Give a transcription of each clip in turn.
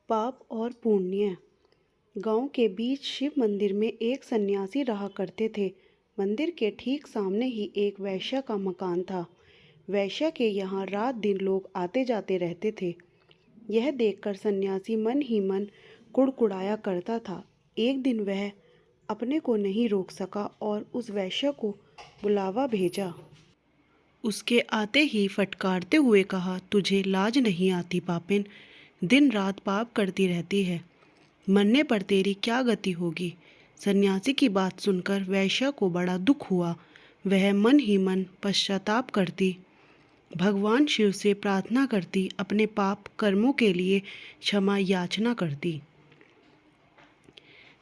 पाप और पुण्य। गांव के बीच शिव मंदिर में एक सन्यासी रहा करते थे। मंदिर के ठीक सामने ही एक वैश्य का मकान था। वैश्य के यहाँ रात दिन लोग आते जाते रहते थे। यह देखकर सन्यासी मन ही मन कुड़कुड़ाया करता था। एक दिन वह अपने को नहीं रोक सका और उस वैश्य को बुलावा भेजा। उसके आते ही फटकारते हुए कहा, तुझे लाज नहीं आती पापिन? दिन रात पाप करती रहती है, मरने पर तेरी क्या गति होगी? सन्यासी की बात सुनकर वैश्या को बड़ा दुख हुआ। वह मन ही मन पश्चाताप करती, भगवान शिव से प्रार्थना करती, अपने पाप कर्मों के लिए क्षमा याचना करती।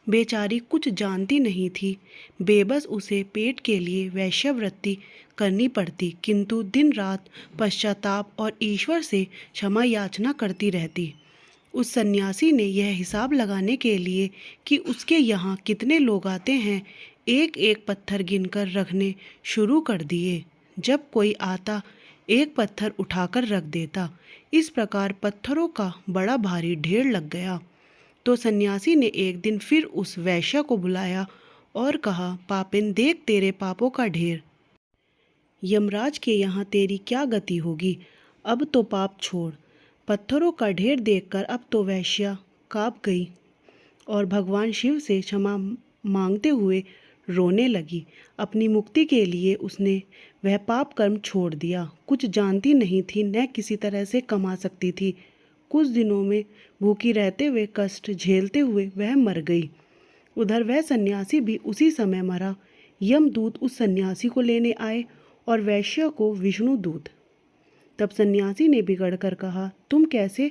बेचारी कुछ जानती नहीं थी, बेबस उसे पेट के लिए वैश्यावृत्ति करनी पड़ती, किंतु दिन रात पश्चाताप और ईश्वर से क्षमा याचना करती रहती। उस सन्यासी ने यह हिसाब लगाने के लिए कि उसके यहाँ कितने लोग आते हैं, एक एक पत्थर गिनकर रखने शुरू कर दिए। जब कोई आता, एक पत्थर उठाकर रख देता। इस प्रकार पत्थरों का बड़ा भारी ढेर लग गया। तो सन्यासी ने एक दिन फिर उस वैश्य को बुलाया और कहा, पापिन देख तेरे पापों का ढेर। यमराज के यहाँ तेरी क्या गति होगी? अब तो पाप छोड़। पत्थरों का ढेर देखकर अब तो वैश्या काँप गई और भगवान शिव से क्षमा मांगते हुए रोने लगी। अपनी मुक्ति के लिए उसने वह पाप कर्म छोड़ दिया। कुछ जानती नहीं थी, न किसी तरह से कमा सकती थी। कुछ दिनों में भूखी रहते हुए, कष्ट झेलते हुए वह मर गई। उधर वह सन्यासी भी उसी समय मरा। यमदूत उस सन्यासी को लेने आए और वैश्य को विष्णु दूत। तब सन्यासी ने बिगड़कर कहा, तुम कैसे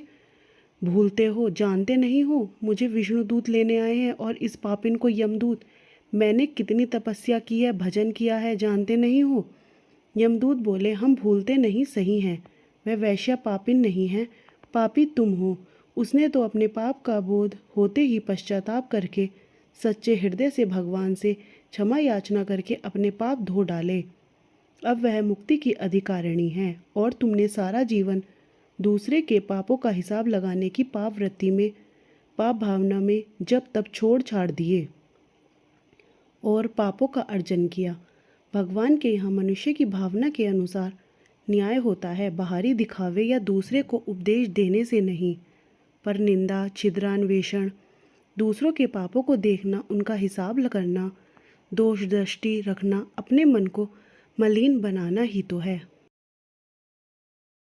भूलते हो? जानते नहीं हो मुझे विष्णु दूत लेने आए हैं और इस पापिन को यमदूत? मैंने कितनी तपस्या की है, भजन किया है, जानते नहीं हो? यमदूत बोले, हम भूलते नहीं सही हैं, वह वैश्य पापिन नहीं है, पापी तुम हो। उसने तो अपने पाप का बोध होते ही पश्चाताप करके सच्चे हृदय से भगवान से क्षमा याचना करके अपने पाप धो डाले। अब वह मुक्ति की अधिकारिणी है और तुमने सारा जीवन दूसरे के पापों का हिसाब लगाने की पाप वृत्ति में, पाप भावना में जब तब छोड़ छाड़ दिए और पापों का अर्जन किया। भगवान के यहाँ मनुष्य की भावना के अनुसार न्याय होता है, बाहरी दिखावे या दूसरे को उपदेश देने से नहीं। पर निंदा, छिद्रान्वेषण, दूसरों के पापों को देखना, उनका हिसाब करना, दोष दृष्टि रखना, अपने मन को मलिन बनाना ही तो है।